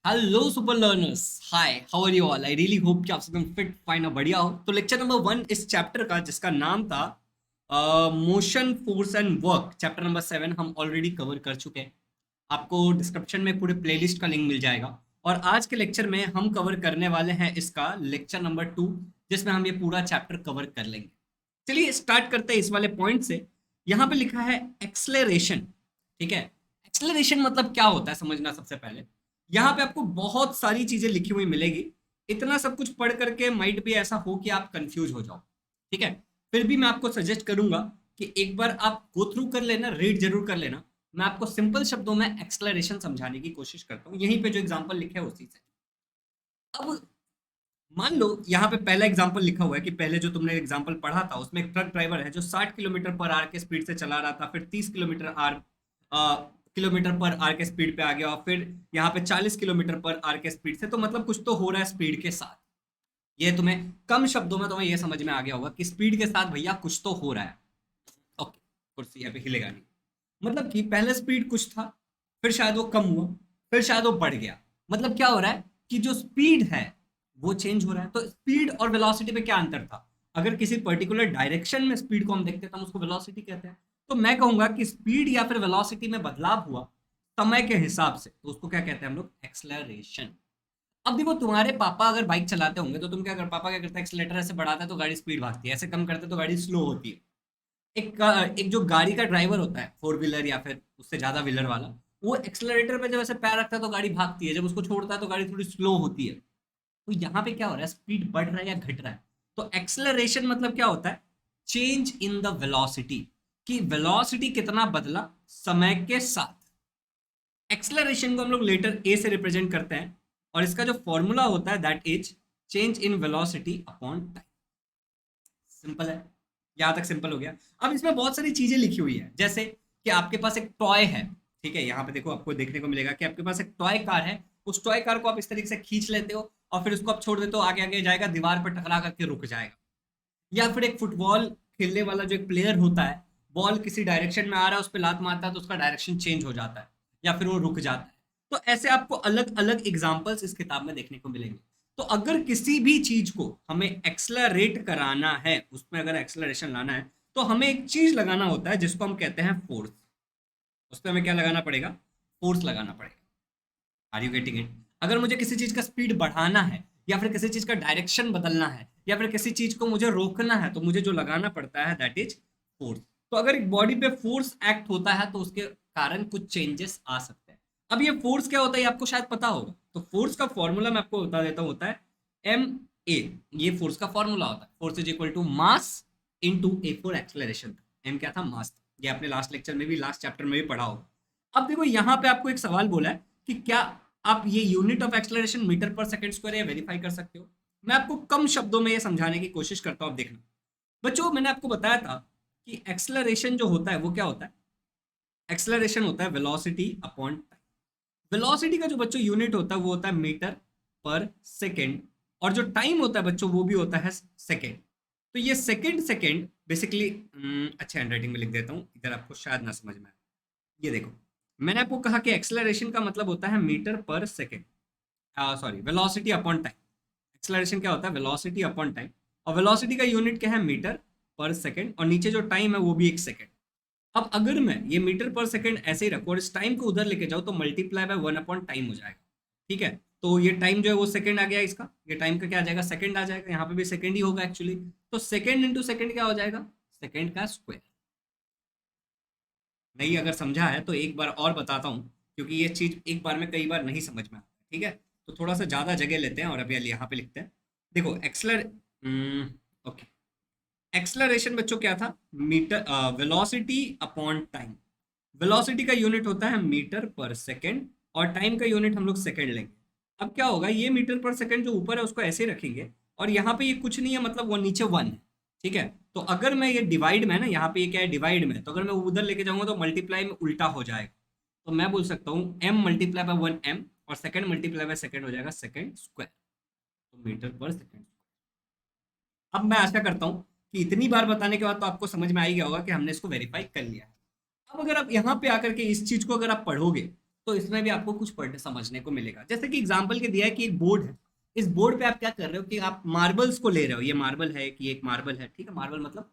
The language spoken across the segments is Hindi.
Hello super learners. Hi, how are you all? I really hope कि आप सब फिट फाइन और बढ़िया हो। तो लेक्चर नंबर 1 इस चैप्टर का, जिसका नाम था motion force and work, chapter number 7 हम ऑलरेडी कवर कर चुके हैं। आपको डिस्क्रिप्शन में पूरे प्लेलिस्ट का लिंक मिल जाएगा। और आज के लेक्चर में हम कवर करने वाले हैं इसका लेक्चर नंबर 2, जिसमें हम ये पूरा चैप्टर कवर कर लेंगे। चलिए स्टार्ट करते हैं इस वाले पॉइंट से। यहाँ पे लिखा है एक्सलेरेशन। ठीक है, एक्सलेरेशन मतलब क्या होता है समझना सबसे पहले। यहाँ पे आपको बहुत सारी चीजें लिखी हुई मिलेगी। इतना सब कुछ पढ़ करके माइट भी ऐसा हो कि आप कंफ्यूज हो जाओ। ठीक है, फिर भी मैं आपको सजेस्ट करूंगा कि एक बार आप गो थ्रू कर लेना, रीड जरूर कर लेना। मैं आपको सिंपल शब्दों में एक्सलेरेशन समझाने की कोशिश करता हूँ, यहीं पे जो एग्जांपल लिखे है उसी से। अब मान लो यहाँ पे पहला एग्जांपल लिखा हुआ है कि पहले जो तुमने एग्जांपल पढ़ा था उसमें एक ट्रक ड्राइवर है जो 60 किलोमीटर पर आर के स्पीड से चला रहा था, फिर 30 किलोमीटर पर आर के स्पीड पे आ गया, और फिर यहाँ पे 40 किलोमीटर पर आर के स्पीड से। तो मतलब कुछ तो हो रहा है स्पीड के साथ। ये तुम्हें कम शब्दों में तुम्हें ये समझ में आ गया होगा कि स्पीड के साथ भैया कुछ तो हो रहा है। ओके, कुर्सी यहाँ पे हिलेगा नहीं। मतलब कि पहले स्पीड कुछ था, फिर शायद वो कम हुआ, फिर शायद वो बढ़ गया। मतलब क्या हो रहा है कि जो स्पीड है वो चेंज हो रहा है। तो स्पीड और वेलोसिटी में क्या अंतर था? अगर किसी पर्टिकुलर डायरेक्शन में स्पीड को हम देखते हैं तो हम उसको वेलोसिटी कहते हैं। तो मैं कहूंगा कि स्पीड या फिर वेलोसिटी में बदलाव हुआ समय के हिसाब से, तो उसको क्या कहते हैं हम लोग? एक्सलरेशन। अब देखो, तुम्हारे पापा अगर बाइक चलाते होंगे तो तुम क्या कर पापा क्या करते हैं? एक्सलेटर ऐसे बढ़ाता है तो गाड़ी स्पीड भागती है, ऐसे कम करते तो गाड़ी स्लो होती है। एक जो गाड़ी का ड्राइवर होता है, फोर व्हीलर या फिर उससे ज्यादा व्हीलर वाला, वो एक्सलरेटर पे जब ऐसे पैर रखता है तो गाड़ी भागती है, जब उसको छोड़ता है तो गाड़ी थोड़ी स्लो होती है। तो यहाँ पे क्या हो रहा है? स्पीड बढ़ रहा है या घट रहा है? तो एक्सलरेशन मतलब क्या होता है? चेंज इन द वेलोसिटी, कि वेलोसिटी कितना बदला समय के साथ। एक्सलरेशन को हम लोग लेटर ए से रिप्रेजेंट करते हैं, और इसका जो फॉर्मूला होता है that is change in velocity upon time. Simple है, यहां तक सिंपल हो गया। अब इसमें बहुत सारी चीजें लिखी हुई है, जैसे कि आपके पास एक टॉय है। ठीक है, यहाँ पे देखो आपको देखने को मिलेगा कि आपके पास एक टॉय कार है। उस टॉय कार को आप इस तरीके से खींच लेते हो और फिर उसको आप छोड़ देते हो, आगे आगे जाएगा, दीवार पर टकरा करके रुक जाएगा। या फिर एक फुटबॉल खेलने वाला जो एक प्लेयर होता है, बॉल किसी डायरेक्शन में आ रहा है, उस पर लात मारता है तो उसका डायरेक्शन चेंज हो जाता है या फिर वो रुक जाता है। तो ऐसे आपको अलग अलग एग्जाम्पल्स इस किताब में देखने को मिलेंगे। तो अगर किसी भी चीज को हमें एक्सलरेट कराना है, उसमें अगर एक्सलरेशन लाना है, तो हमें एक चीज लगाना होता है जिसको हम कहते हैं फोर्स। उस पर हमें क्या लगाना पड़ेगा? फोर्स लगाना पड़ेगा। Are you getting it? अगर मुझे किसी चीज का स्पीड बढ़ाना है, या फिर किसी चीज का डायरेक्शन बदलना है, या फिर किसी चीज को मुझे रोकना है, तो मुझे जो लगाना पड़ता है दैट इज फोर्स। तो अगर एक बॉडी पे फोर्स एक्ट होता है तो उसके कारण कुछ चेंजेस आ सकते हैं। अब ये फोर्स क्या होता है ये आपको शायद पता होगा। तो फोर्स का फॉर्मूला मैं आपको बता देता हूँ, होता है एम ए। ये फोर्स का फॉर्मूला होता है। Force is equal to mass into a for acceleration. M क्या था? मास। ये आपने लास्ट लेक्चर में भी, लास्ट चैप्टर में भी पढ़ा होगा। अब देखो, यहाँ पे आपको एक सवाल बोला है कि क्या आप ये यूनिट ऑफ एक्सलरेशन मीटर पर सेकंड स्क्वायर या वेरीफाई कर सकते हो। मैं आपको कम शब्दों में ये समझाने की कोशिश करता हूँ, आप देखना। बच्चों, मैंने आपको बताया था कि एक्सलरेशन जो होता है वो क्या होता है? एक्सलरेशन होता है वेलोसिटी अपॉन टाइम। वेलोसिटी का जो बच्चों यूनिट होता है वो होता है मीटर पर सेकेंड, और जो टाइम होता है बच्चों वो भी होता है सेकेंड। तो ये सेकेंड सेकेंड बेसिकली, अच्छे हैंडराइटिंग में लिख देता हूँ, इधर आपको शायद ना समझ में आए। ये देखो, मैंने आपको कहा कि एक्सलरेशन का मतलब होता है मीटर पर second, sorry, velocity upon time. Acceleration क्या होता है? Velocity upon time. और वेलोसिटी का यूनिट क्या है? मीटर पर सेकेंड, और नीचे जो टाइम है वो भी एक सेकेंड। अब अगर मैं ये मीटर पर सेकेंड ऐसे ही रखूँ और इस टाइम को उधर लेके जाऊँ तो मल्टीप्लाई बाय 1/टाइम हो जाएगा। ठीक है, तो ये टाइम जो है वो सेकेंड आ गया, इसका ये टाइम का क्या आ जाएगा? सेकेंड आ जाएगा। यहाँ पे भी सेकेंड ही होगा एक्चुअली। तो सेकेंड इंटू सेकेंड क्या हो जाएगा? सेकेंड का स्क्वायर। नहीं अगर समझा है तो एक बार और बताता हूँ, क्योंकि ये चीज एक बार में कई बार नहीं समझ में आता। ठीक है, तो थोड़ा सा ज्यादा जगह लेते हैं और अभी यहाँ पे लिखते हैं। देखो ओके, एक्सलरेशन बच्चों क्या था? Metre, velocity upon time. Velocity का यूनिट होता है मीटर पर सेकेंड, और टाइम का यूनिट हम लोग सेकेंड लेंगे। अब क्या होगा, ये मीटर पर सेकेंड जो ऊपर है उसको ऐसे रखेंगे, और यहाँ पे ये कुछ नहीं है, मतलब वो नीचे वन है। ठीक है, तो अगर मैं ये डिवाइड में ना, यहाँ पे ये क्या है? डिवाइड में, तो अगर मैं उधर लेके जाऊंगा तो मल्टीप्लाई में उल्टा हो जाएगा। तो मैं बोल सकता हूँ एम मल्टीप्लाई बाय 1m, और सेकेंड मल्टीप्लाई बाय सेकेंड हो जाएगा सेकेंड स्क्वायर। तो मीटर पर सेकेंड। अब मैं आशा करता हूँ कि इतनी बार बताने के बाद तो आपको समझ में आ ही गया होगा कि हमने इसको वेरीफाई कर लिया है। अब अगर आप यहाँ पे आकर के इस चीज को अगर आप पढ़ोगे तो इसमें भी आपको कुछ पढ़ने समझने को मिलेगा। जैसे कि एग्जाम्पल के दिया है कि एक बोर्ड है, इस बोर्ड पे आप क्या कर रहे हो कि आप मार्बल्स को ले रहे हो, ये मार्बल है कि एक मार्बल है, ठीक है, मार्बल मतलब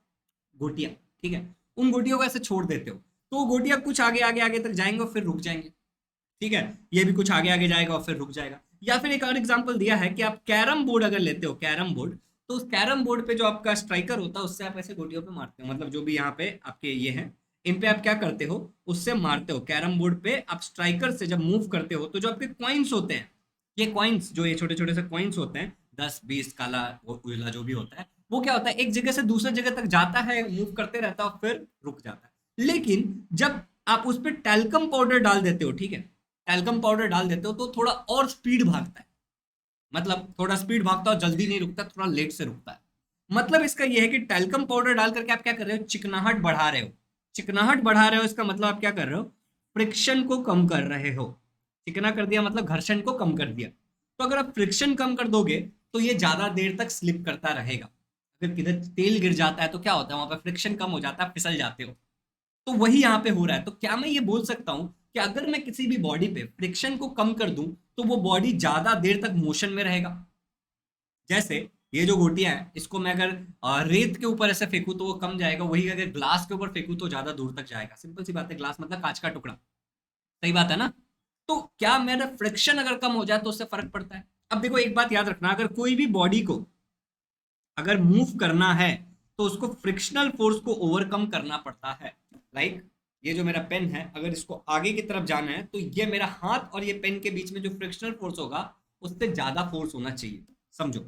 गोटियां, ठीक है, उन गोटियों को ऐसे छोड़ देते हो, तो वो गोटियां कुछ आगे आगे आगे तक जाएंगे और फिर रुक जाएंगे, ठीक है, ये भी कुछ आगे आगे जाएगा और फिर रुक जाएगा। या फिर एक और एग्जांपल दिया है कि आप कैरम बोर्ड अगर लेते हो, कैरम बोर्ड, तो उस कैरम बोर्ड पे जो आपका स्ट्राइकर होता है उससे आप ऐसे गोटियों पे मारते हो, मतलब जो भी यहाँ पे आपके ये हैं इन पे आप क्या करते हो, उससे मारते हो। कैरम बोर्ड पे आप स्ट्राइकर से जब मूव करते हो तो जो आपके कॉइन्स होते हैं, ये कॉइन्स जो ये छोटे छोटे से कॉइन्स होते हैं, 10 20 काला उजला जो भी होता है, वो क्या होता है एक जगह से दूसरे जगह तक जाता है, मूव करते रहता है और फिर रुक जाता है। लेकिन जब आप उस पर टैल्कम पाउडर डाल देते हो, ठीक है, टैल्कम पाउडर डाल देते हो तो थोड़ा और स्पीड भागता है, मतलब थोड़ा स्पीड भागता है और जल्दी नहीं रुकता, थोड़ा लेट से रुकता है। मतलब इसका यह है कि टैल्कम पाउडर डाल करके आप क्या कर रहे हो, चिकनाहट बढ़ा रहे हो। चिकनाहट बढ़ा रहे हो इसका मतलब आप क्या कर रहे हो, फ्रिक्शन को कम कर रहे हो। चिकना कर दिया मतलब घर्षण को कम कर दिया। तो अगर आप फ्रिक्शन कम कर दोगे तो ये ज्यादा देर तक स्लिप करता रहेगा। अगर किधर तेल गिर जाता है तो क्या होता है, वहां पर फ्रिक्शन कम हो जाता है, फिसल जाते हो। तो वही यहाँ पे हो रहा है। तो क्या मैं ये बोल सकता हूं कि अगर मैं किसी भी बॉडी पे फ्रिक्शन को कम कर दूं तो वो बॉडी ज्यादा देर तक मोशन में रहेगा। जैसे ये जो गोटियां हैं इसको मैं अगर रेत के ऊपर ऐसे फेंकूं तो वो कम जाएगा, वही अगर ग्लास के ऊपर फेंकूं तो ज्यादा दूर तक जाएगा। सिंपल सी बात है, ग्लास मतलब कांच का टुकड़ा, सही बात है ना। तो क्या मेरा फ्रिक्शन अगर कम हो जाए तो उससे फर्क पड़ता है। अब देखो एक बात याद रखना, अगर कोई भी बॉडी को अगर मूव करना है तो उसको फ्रिक्शनल फोर्स को ओवरकम करना पड़ता है। लाइक ये जो मेरा पेन है, अगर इसको आगे की तरफ जाना है तो ये मेरा हाथ और ये पेन के बीच में जो फ्रिक्शनल फोर्स होगा उससे ज्यादा फोर्स होना चाहिए। समझो,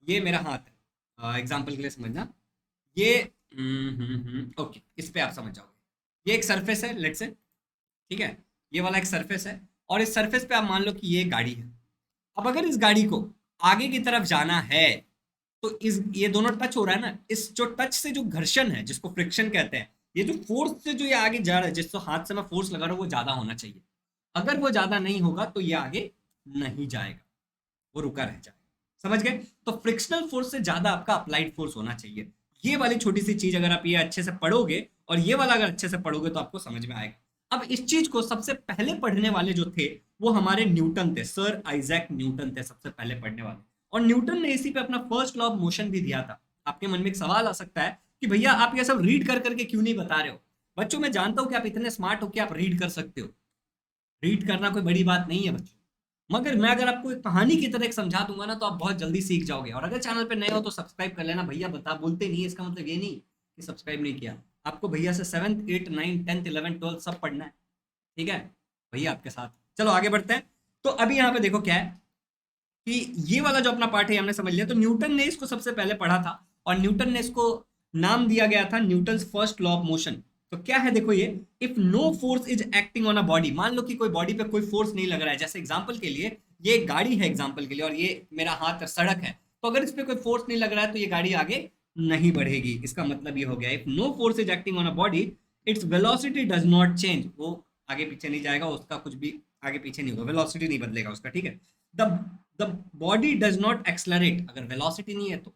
ये मेरा हाथ है, एग्जाम्पल के लिए समझना, ये ओके, इस पे आप समझ जाओगे। ये एक सरफेस है लेट्स से, ठीक है, ये वाला एक सरफेस है और इस सरफेस पे आप मान लो कि ये गाड़ी है। अब अगर इस गाड़ी को आगे की तरफ जाना है तो इस ये दोनों टच हो रहा है ना, इस जो टच से जो घर्षण है जिसको फ्रिक्शन कहते हैं, ये जो फोर्स से जो ये आगे जा रहा है, जिसको हाथ से मैं फोर्स लगा रहा हूँ वो ज्यादा होना चाहिए। अगर वो ज्यादा नहीं होगा तो ये आगे नहीं जाएगा, वो रुका रह जाएगा। समझ गए? तो फ्रिक्शनल फोर्स से ज्यादा आपका अप्लाइड फोर्स होना चाहिए। ये वाली छोटी सी चीज अगर आप ये अच्छे से पढ़ोगे और ये वाला अगर अच्छे से पढ़ोगे तो आपको समझ में आएगा। अब इस चीज को सबसे पहले पढ़ने वाले जो थे वो हमारे न्यूटन थे, सर आइजैक न्यूटन थे सबसे पहले पढ़ने वाले। और न्यूटन ने इसी पे अपना फर्स्ट लॉ ऑफ मोशन भी दिया था। आपके मन में एक सवाल आ सकता है कि भैया आप ये सब रीड कर करके क्यों नहीं बता रहे हो? बच्चों मैं जानता हूं कि आप इतने स्मार्ट हो कि आप रीड कर सकते हो, रीड करना कोई बड़ी बात नहीं है बच्चों, मगर मैं अगर आपको एक कहानी की तरह एक समझा दूंगा ना तो आप बहुत जल्दी सीख जाओगे। और अगर चैनल पे नए हो तो सब्सक्राइब कर लेना भैया, बता बोलते नहीं है इसका मतलब ये नहीं कि सब्सक्राइब नहीं किया। आपको भैया से 7th 8th 9th 10th 11th 12th सब पढ़ना है, ठीक है, भैया आपके साथ। चलो आगे बढ़ते हैं। तो अभी यहाँ पे देखो क्या है कि ये वाला जो अपना पार्ट है हमने समझ लिया। तो न्यूटन ने इसको सबसे पहले पढ़ा था और न्यूटन ने इसको नाम दिया गया था Newton first law of motion. तो क्या है देखो, ये if no force is acting on a body, मान लो कि कोई बॉडी पे कोई फोर्स नहीं लग रहा है, जैसे एग्जांपल के लिए ये एक गाड़ी है एग्जांपल के लिए और ये मेरा हाथ सड़क है, तो अगर इस पे कोई फोर्स नहीं लग रहा है तो ये गाड़ी आगे नहीं बढ़ेगी। इसका मतलब ये हो गया if no force is acting on a body its velocity does not change, वो आगे पीछे नहीं जाएगा, उसका कुछ भी आगे पीछे नहीं होगा, वेलोसिटी नहीं बदलेगा उसका, ठीक है। The the body does not accelerate, अगर वेलोसिटी नहीं है तो।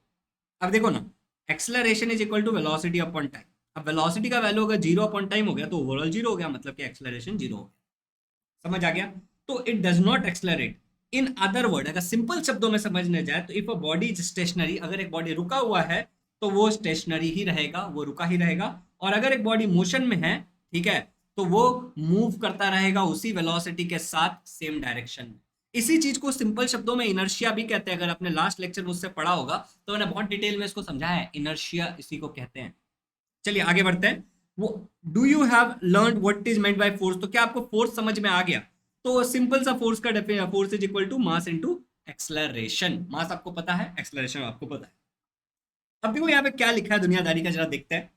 अब देखो ना, acceleration is equal to velocity upon time. अब वेलोसिटी का वैल्यू अगर 0 अपॉन टाइम हो गया तो ओवरऑल 0 हो गया, मतलब कि एक्सलरेशन 0 हो गया। समझ आ गया? तो it does not accelerate. In other word अगर सिंपल शब्दों में समझने जाए तो if a body is stationary, अगर एक बॉडी रुका हुआ है तो वो स्टेशनरी ही रहेगा, वो रुका ही रहेगा। और अगर एक बॉडी मोशन में है, ठीक है, तो वो मूव करता रहेगा उसी वेलोसिटी के साथ सेम डायरेक्शन में। इसी चीज को सिंपल शब्दों में इनर्शिया भी कहते हैं। अगर आपने लास्ट लेक्चर मुझसे पढ़ा होगा तो मैंने बहुत डिटेल में इसको समझाया है, इनर्शिया इसी को कहते हैं। चलिए आगे बढ़ते हैं। वो do you have learn what is meant by force, तो क्या आपको फोर्स समझ में आ गया? तो सिंपल सा फोर्स का definition, force is equal to mass into acceleration. Mass आपको पता है, एक्सलरेशन आपको पता है। अब देखो यहाँ पे क्या लिखा है दुनियादारी का, जरा देखते हैं।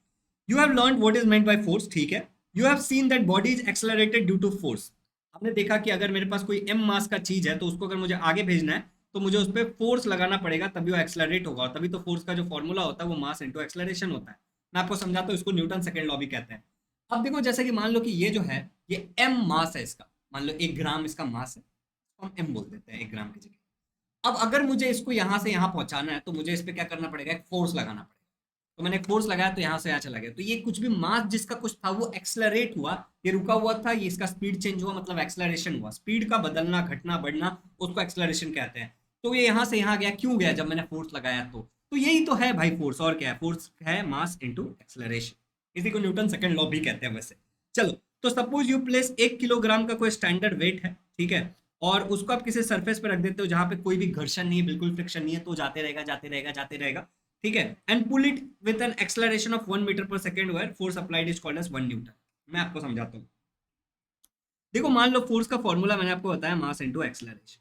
You have learn what is meant by force, ठीक है। You have seen that body is accelerated due to force. आपने देखा कि अगर मेरे पास कोई m मास का चीज है तो उसको अगर मुझे आगे भेजना है तो मुझे उस पर फोर्स लगाना पड़ेगा, तभी वो एक्सलरेट होगा। और तभी तो फोर्स का जो फॉर्मूला होता है वो मास इनटू एक्सलरेशन होता है। मैं आपको समझाता हूँ, इसको न्यूटन सेकंड लॉ भी कहते हैं। अब देखो जैसे कि मान लो कि ये जो है ये m मास है इसका, मान लो 1 ग्राम इसका मास है, तो हम m बोल देते हैं 1 ग्राम की जगह। अब अगर मुझे इसको यहाँ से यहाँ पहुंचाना है तो मुझे इस पर क्या करना पड़ेगा, एक फोर्स लगाना पड़ेगा। तो मैंने फोर्स लगाया तो यहाँ से यहाँ चला गया। तो ये कुछ भी मास जिसका कुछ था वो एक्सलरेट हुआ, ये रुका हुआ था, ये इसका स्पीड चेंज हुआ, मतलब एक्सलरेशन हुआ। स्पीड का बदलना, घटना, बढ़ना, उसको एक्सलरेशन कहते हैं। तो ये यहाँ से यहाँ गया, क्यों गया? जब मैंने फोर्स लगाया तो यही तो है भाई फोर्स, और क्या है? फोर्स है मास इनटू एक्सलरेशन। इसी को न्यूटन सेकंड लॉ भी कहते हैं वैसे। चलो, तो सपोज यू प्लेस 1 किलोग्राम का कोई स्टैंडर्ड वेट है, ठीक है, और उसको आप किसी सरफेस पे रख देते हो जहां पे कोई भी घर्षण नहीं है, बिल्कुल फ्रिक्शन नहीं है, तो जाते रहेगा जाते रहेगा जाते रहेगा, ठीक है, and pull it with an acceleration of 1 metre पर second, where force applied is called as 1 newton. मैं आपको समझाता हूँ। देखो, मान लो फोर्स का फॉर्मूला मैंने आपको बताया, मास इनटू एक्सलरेशन।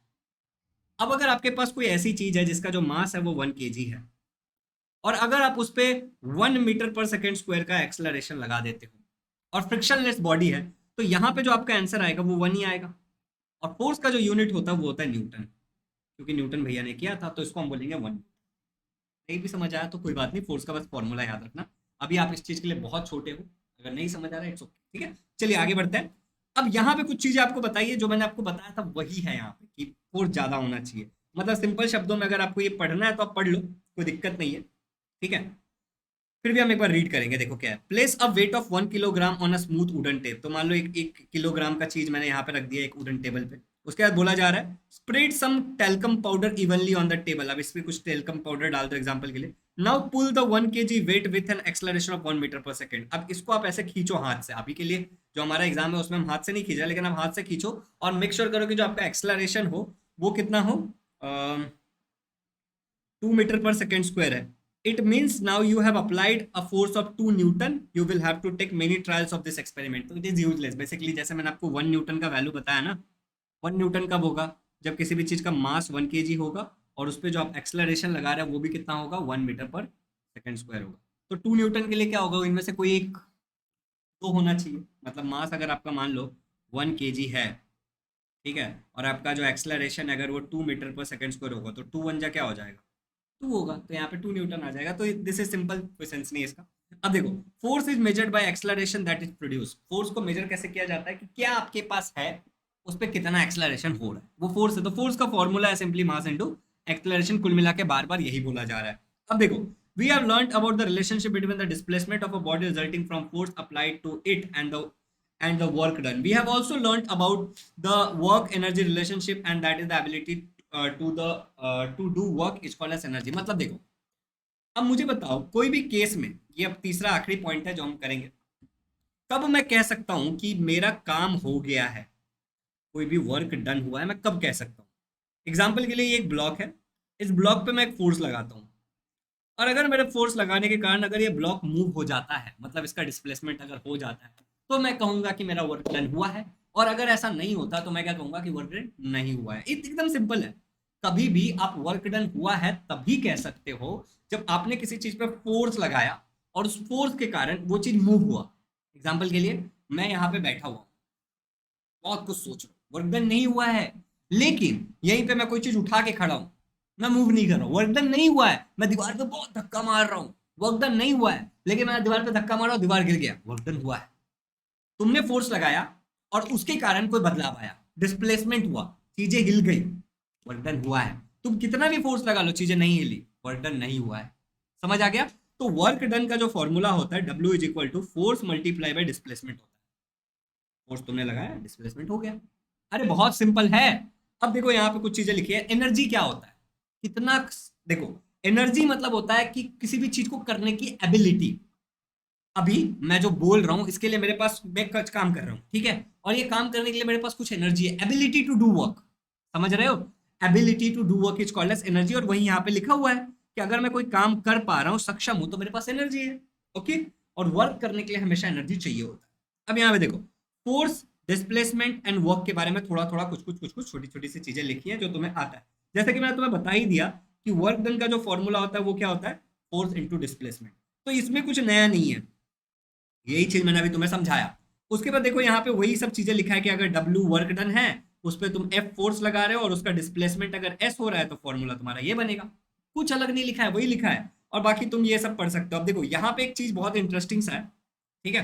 अब अगर आपके पास कोई ऐसी चीज है जिसका जो मास है वो 1 kg है, और अगर आप उस पर 1 मीटर पर सेकेंड स्क्वायर का एक्सलरेशन लगा देते हो और फ्रिक्शनलेस बॉडी है, तो यहाँ पे जो आपका आंसर आएगा वो 1 ही आएगा। और फोर्स का जो यूनिट होता है वो होता है न्यूटन, क्योंकि न्यूटन भैया ने किया था, तो इसको हम बोलेंगे 1। नहीं भी समझ आया तो कोई बात नहीं, फोर्स का बस फॉर्मूला याद रखना। अभी आप इस चीज के लिए बहुत छोटे हो, अगर नहीं समझ आ रहा है इट्स ओके, ठीक है। चलिए आगे बढ़ते हैं। अब यहाँ पे कुछ चीजें आपको बताइए, जो मैंने आपको बताया था वही है यहाँ पे, कि फोर्स ज्यादा होना चाहिए। मतलब सिंपल शब्दों में अगर आपको ये पढ़ना है तो आप पढ़ लो, कोई दिक्कत नहीं है, ठीक है। फिर भी हम एक बार रीड करेंगे। देखो क्या है, place a weight of 1 kilogram on a smooth wooden tape. तो मान लो एक किलोग्राम का चीज मैंने यहाँ पे रख दिया एक वुडन टेबल पे। उसके बाद बोला जा रहा है spread some talcum powder evenly on the table. अब इसमें कुछ टेल्कम पाउडर डाल दो एग्जांपल के लिए। Now pull the 1 kg weight with an acceleration of 1 metre पर सेकेंड। अब इसको आप ऐसे खींचो हाथ से। अभी के लिए जो हमारा एग्जाम है उसमें हम हाथ से नहीं खींचा, लेकिन आप हाथ से खींचो और मेक श्योर करो कि जो आपका एक्सलरेशन हो वो कितना हो, 2 मीटर पर सेकेंड स्क्वायर है। It means now you have applied a force of 2 Newton. You will have to take many trials of this experiment. तो it is useless. Basically जैसे मैंने आपको 1 न्यूटन का वैल्यू बताया ना, 1 न्यूटन कब होगा? जब किसी भी चीज का मास 1 kg होगा और उस पर जो आप एक्सलरेशन लगा रहे हैं वो भी कितना होगा? 1 मीटर पर सेकेंड स्क्वायर होगा। तो 2 न्यूटन के लिए क्या होगा? इनमें से कोई एक तो होना चाहिए। मतलब मास अगर आपका मान लो 1 kg है, ठीक है, और आपका जो एक्सलरेशन अगर वो 2 मीटर पर सेकेंड स्क्वायर होगा, तो 2 1 क्या हो जाएगा? 2 होगा, तो यहाँ पे 2 न्यूटन आ जाएगा। तो दिस इज सिंपल, कोई सेंस नहीं है इसका। अब देखो, force is measured by acceleration that is produce. Force को मेजर कैसे किया जाता है कि क्या आपके पास है, उस पर कितना एक्सलरेशन हो रहा है, वो फोर्स है। तो फोर्स का फॉर्मूला है सिंपली मास इनटू एक्सलरेशन। कुल मिला के बार बार यही बोला जा रहा है। अब देखो, we have learned about the relationship between the displacement of a body resulting from force applied to it and the work done. We have also learned about the work energy relationship, and that is the ability to do work is called as energy. मतलब देखो, अब मुझे बताओ कोई भी केस में, ये अब तीसरा आखिरी पॉइंट है जो हम करेंगे, कब मैं कह सकता हूं कि मेरा काम हो गया है, कोई भी वर्क डन हुआ है, मैं कब कह सकता हूं? एग्जाम्पल के लिए ये एक ब्लॉक है, इस ब्लॉक पे मैं एक फोर्स लगाता हूँ, और अगर मेरे फोर्स लगाने के कारण अगर ये ब्लॉक मूव हो जाता है, मतलब इसका डिस्प्लेसमेंट अगर हो जाता है, तो मैं कहूंगा कि मेरा वर्क डन हुआ है। और अगर ऐसा नहीं होता तो मैं क्या कहूंगा कि वर्क डन नहीं हुआ है। एकदम सिंपल है। कभी भी आप वर्क डन हुआ है तभी कह सकते हो जब आपने किसी चीज पे फोर्स लगाया और उस फोर्स के कारण वो चीज मूव हुआ। एग्जाम्पल के लिए मैं यहाँ पे बैठा हुआ, बहुत कुछ सोच रहा हूँ, वर्क डन नहीं हुआ है, लेकिन यहीं पे मैं कोई चीज उठा के खड़ा हूँ, मैं मूव नहीं कर रहा हूँ, वर्क डन नहीं हुआ है। मैं दीवार पे बहुत धक्का मार रहा हूँ, वर्क डन नहीं हुआ है, लेकिन मैं दीवार पे धक्का मारा और दीवार गिर गया, वर्क डन हुआ है। तुमने फोर्स लगाया और उसके कारण कोई बदलाव आया, डिस्प्लेसमेंट हुआ, चीजें हिल गई, वर्क डन हुआ है। तुम कितना भी फोर्स लगा लो, चीजें नहीं हिली, वर्क डन नहीं हुआ है। समझ आ गया? तो वर्क डन का जो फॉर्मूला होता है W is equal to force multiply by displacement होता है। फोर्स तुमने लगाया, डिस्प्लेसमेंट हो गया। अरे बहुत सिंपल है। अब देखो यहाँ पे कुछ चीजें लिखी है। एनर्जी क्या होता है, कितना, देखो एनर्जी मतलब होता है कि किसी भी चीज को करने की एबिलिटी। अभी मैं जो बोल रहा हूं इसके लिए मेरे पास, मैं कुछ काम कर रहा हूं, ठीक है, और ये काम करने के लिए मेरे पास कुछ एनर्जी है, एबिलिटी टू डू वर्क। समझ रहे हो? Ability to do work is called as energy. और वही यहाँ पे लिखा हुआ है कि अगर मैं कोई काम कर पा रहा हूं, सक्षम हूं, तो मेरे पास एनर्जी है। ओके, और वर्क करने के लिए हमेशा एनर्जी चाहिए होता है। अब यहाँ पे देखो, फोर्स, डिस्प्लेसमेंट एंड वर्क के बारे में थोड़ा थोड़ा कुछ छोटी छोटी सी चीजें लिखी है जो तुम्हें आता है। जैसे कि मैंने तुम्हें बता ही दिया कि वर्क डन का जो फॉर्मूला होता है वो क्या होता है, फोर्स इंटू डिस्प्लेसमेंट। तो इसमें कुछ नया नहीं है, यही चीज मैंने अभी तुम्हें समझाया। उसके बाद देखो यहाँ पे वही सब चीजें लिखा है कि अगर W वर्क डन है, उस पर तुम F फोर्स लगा रहे हो और उसका डिस्प्लेसमेंट अगर S हो रहा है, तो फॉर्मूला तुम्हारा ये बनेगा। कुछ अलग नहीं लिखा है, वही लिखा है। और बाकी तुम ये सब पढ़ सकते हो। अब देखो यहाँ पे एक चीज बहुत इंटरेस्टिंग सा है, ठीक है,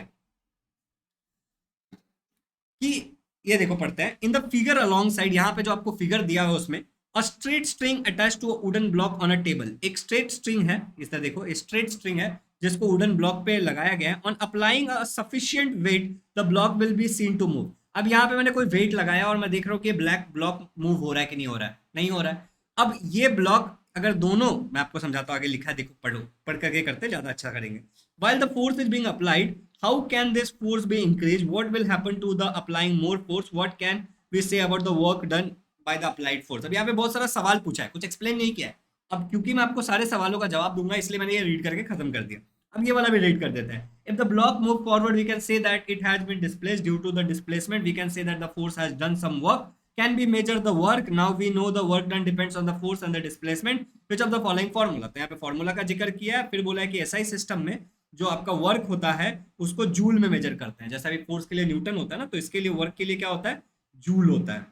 कि ये देखो पढ़ते हैं। In the figure alongside, यहाँ पे जो आपको फिगर दिया है उसमें, a straight string attach to a wooden block on a table. एक स्ट्रेट स्ट्रिंग है, इस तरह देखो, स्ट्रेट स्ट्रिंग है जिसको वुडन ब्लॉक पे लगाया गया है, on applying a sufficient weight the block will be seen to move. अब यहाँ पे मैंने कोई वेट लगाया और मैं देख रहा हूँ कि ब्लैक ब्लॉक मूव हो रहा है कि नहीं हो रहा है, नहीं हो रहा है। अब ये ब्लॉक अगर दोनों, मैं आपको समझाता हूँ, आगे लिखा है देखो, पढ़ो, पढ़ करके करते ज्यादा अच्छा करेंगे। while the force is being applied, how can this force be increased, what will happen to the applying more force, what can we say about the work done by the applied force। अब यहाँ पे बहुत सारा सवाल पूछा है, कुछ एक्सप्लेन नहीं किया है। अब क्योंकि मैं आपको सारे सवालों का जवाब दूंगा इसलिए मैंने ये रीड करके खत्म कर दिया। अब ये वाला भी रीड कर देते हैं। If the block move forward we can say that it has been displaced due to the displacement, we can say that the force has done some work, can we measure the work, now we know the work done depends on the force and the displacement, which of the following formula। तो यहाँ पे फॉर्मूला का जिक्र किया है, फिर बोला है कि एसआई सिस्टम में जो आपका वर्क होता है उसको जूल में मेजर करते हैं। जैसा अभी फोर्स के लिए न्यूटन होता है ना, तो इसके लिए वर्क के लिए क्या होता है, जूल होता है,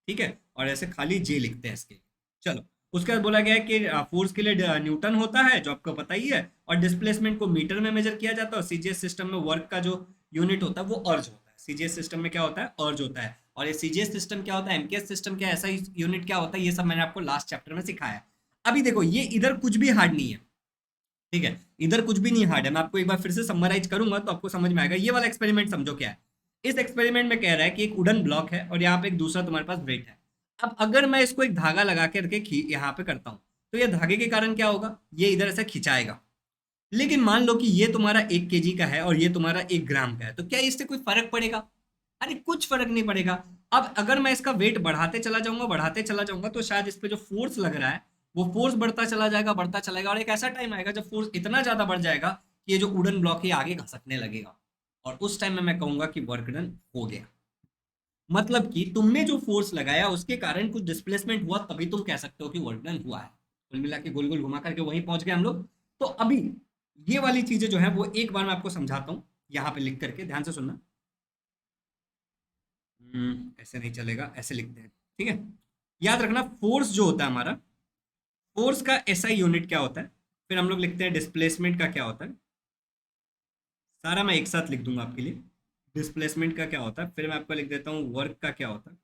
ठीक है। और ऐसे खाली जे लिखते हैं इसके लिए। चलो, उसके बाद बोला गया है कि फोर्स के लिए न्यूटन होता है, जो आपको पता ही है, और डिस्प्लेसमेंट को मीटर में मेजर किया जाता है। और सीजीएस सिस्टम में वर्क का जो यूनिट होता है वो अर्ज होता है। सीजीएस सिस्टम में क्या होता है, अर्ज होता है। और ये सीजीएस सिस्टम क्या होता है, एमकेएस सिस्टम क्या, ऐसा यूनिट क्या होता है, ये सब मैंने आपको लास्ट चैप्टर में सिखाया। अभी देखो, ये इधर कुछ भी हार्ड नहीं है, ठीक है, इधर कुछ भी नहीं हार्ड है। मैं आपको एक बार फिर से समराइज करूंगा तो आपको समझ में आएगा। ये वाला एक्सपेरिमेंट समझो क्या है। इस एक्सपेरिमेंट में कह रहा है कि एक वुडन ब्लॉक है और यहाँ पे एक दूसरा तुम्हारे पास वेट है। अब अगर मैं इसको एक धागा लगा के यहाँ पे करता हूँ तो ये धागे के कारण क्या होगा, ये इधर ऐसे खिंचाएगा। लेकिन मान लो कि ये तुम्हारा 1 केजी का है और ये तुम्हारा 1 ग्राम का है, तो क्या इससे कोई फर्क पड़ेगा? अरे कुछ फर्क नहीं पड़ेगा। अब अगर मैं इसका वेट बढ़ाते चला जाऊंगा तो शायद इस पे जो फोर्स लग रहा है वो फोर्स बढ़ता चला जाएगा और एक ऐसा टाइम आएगा जब फोर्स इतना ज्यादा बढ़ जाएगा कि ये जो वुडन ब्लॉक है आगे घसकने लगेगा, और उस टाइम में मैं कहूंगा कि वर्क डन हो गया। मतलब कि तुमने जो फोर्स लगाया उसके कारण कुछ डिस्प्लेसमेंट हुआ, तभी तुम कह सकते हो कि वर्क डन हुआ है। कुल मिला के गोल गोल घुमा करके वहीं पहुंच गए हम लोग। तो अभी ये वाली चीजें जो है वो एक बार मैं आपको समझाता हूँ, यहाँ पे लिख करके ध्यान से सुनना। ऐसे नहीं चलेगा, ऐसे लिखते हैं, ठीक है। याद रखना, फोर्स जो होता है हमारा, फोर्स का एसआई यूनिट क्या होता है, फिर हम लोग लिखते हैं डिस्प्लेसमेंट का क्या होता है। सारा मैं एक साथ लिख दूंगा आपके लिए। डिस्प्लेसमेंट का क्या होता है, फिर मैं आपको लिख देता हूँ वर्क का क्या होता है,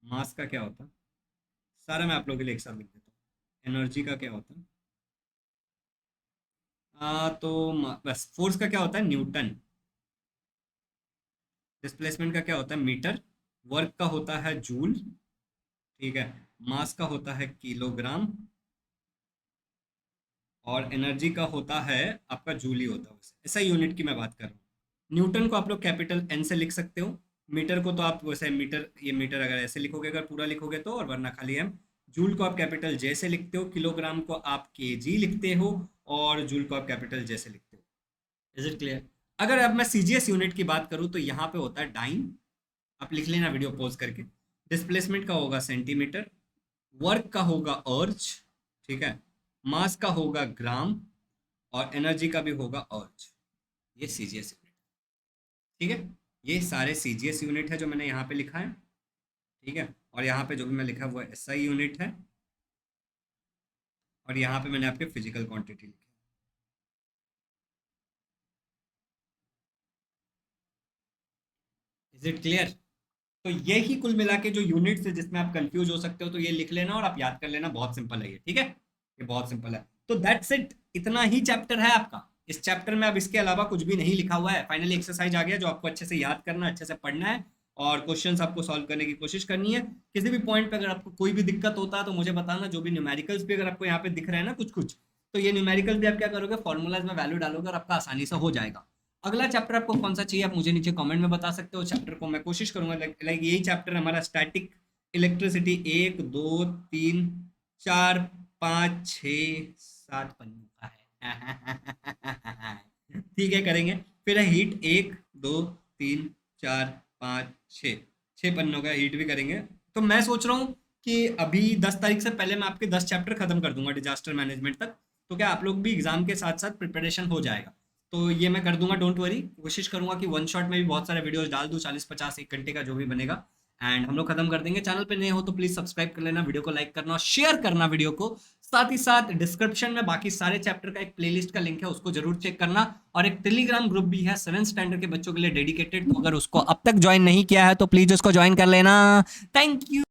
मास का क्या होता है, सारा मैं आप लोगों के लिए एक साथ लिख देता हूँ। एनर्जी का क्या होता है, तो बस फोर्स का क्या होता है, न्यूटन। डिस्प्लेसमेंट का क्या होता है, मीटर। वर्क का होता है जूल, ठीक है। मास का होता है किलोग्राम, और एनर्जी का होता है आपका जूल ही होता है। ऐसा यूनिट की मैं बात कर रहा हूँ। न्यूटन को आप लोग कैपिटल एन से लिख सकते हो, मीटर को तो आप वैसे मीटर, ये मीटर अगर ऐसे लिखोगे, अगर पूरा लिखोगे तो, और वरना खाली एम। जूल को आप कैपिटल जे से लिखते हो, किलोग्राम को आप केजी लिखते हो, और जूल को आप कैपिटल जे से लिखते हो। Is it clear? अगर अब मैं सीजीएस यूनिट की बात करूँ तो यहाँ पे होता है डाइन, आप लिख लेना वीडियो पॉज करके। डिस्प्लेसमेंट का होगा सेंटीमीटर, वर्क का होगा अर्ज, ठीक है, मास का होगा ग्राम, और एनर्जी का भी होगा अर्ज। ये सीजीएस यूनिट, ठीक है। ये सारे सीजीएस यूनिट है जो मैंने यहाँ पे लिखा है, ठीक है। और यहाँ पे जो भी मैं लिखा वो एसआई यूनिट है, और यहाँ पे मैंने आपके फिजिकल क्वांटिटी लिखी। Is it clear? तो ये ही कुल मिला के जो यूनिट्स है जिसमें आप कंफ्यूज हो सकते हो, तो ये लिख लेना और आप याद कर लेना। बहुत सिंपल है ये, ठीक है, ये बहुत सिंपल है। तो दैट्स इट, इतना ही चैप्टर है आपका। इस चैप्टर में अब इसके अलावा कुछ भी नहीं लिखा हुआ है। फाइनली एक्सरसाइज आ गया जो आपको अच्छे से याद करना, अच्छे से पढ़ना है, और क्वेश्चंस आपको सॉल्व करने की कोशिश करनी है। किसी भी पॉइंट पे अगर आपको कोई भी दिक्कत होता है तो मुझे बताना। जो भी न्यूमेरिकल्स भी अगर आपको यहाँ पे दिख रहे हैं ना कुछ कुछ, तो ये न्यूमेरिकल्स भी आप क्या करोगे, फॉर्मूलाज में वैल्यू डालोगे और आपका आसानी से हो जाएगा। अगला चैप्टर आपको कौन सा चाहिए आप मुझे नीचे कमेंट में बता सकते हो। चैप्टर को मैं कोशिश करूंगा, लाइक यही चैप्टर हमारा स्टैटिक इलेक्ट्रिसिटी 1 2 3 4 5 6 7 पन्नों का है। ठीक है, करेंगे। फिर है हीट 1 2 3 4 5 6 पन्नों का हीट भी करेंगे। तो मैं सोच रहा हूँ कि अभी 10 तारीख से पहले मैं आपके 10 चैप्टर खत्म कर दूंगा डिजास्टर मैनेजमेंट तक। तो क्या आप लोग भी एग्जाम के साथ साथ प्रिपरेशन हो जाएगा, तो ये मैं कर दूंगा, डोंट वरी। कोशिश करूंगा कि वन शॉट में भी बहुत सारे वीडियोस डाल दूं, 40 50 1 घंटे का जो भी बनेगा, एंड हम लोग खत्म कर देंगे। चैनल पे नए हो तो प्लीज सब्सक्राइब कर लेना, वीडियो को लाइक करना और शेयर करना वीडियो को। साथ ही साथ डिस्क्रिप्शन में बाकी सारे चैप्टर का एक प्लेलिस्ट का लिंक है, उसको जरूर चेक करना। और एक टेलीग्राम ग्रुप भी है 7th स्टैंडर्ड के बच्चों के लिए डेडिकेटेड, तो अगर उसको अब तक ज्वाइन नहीं किया है तो प्लीज उसको ज्वाइन कर लेना। Thank you.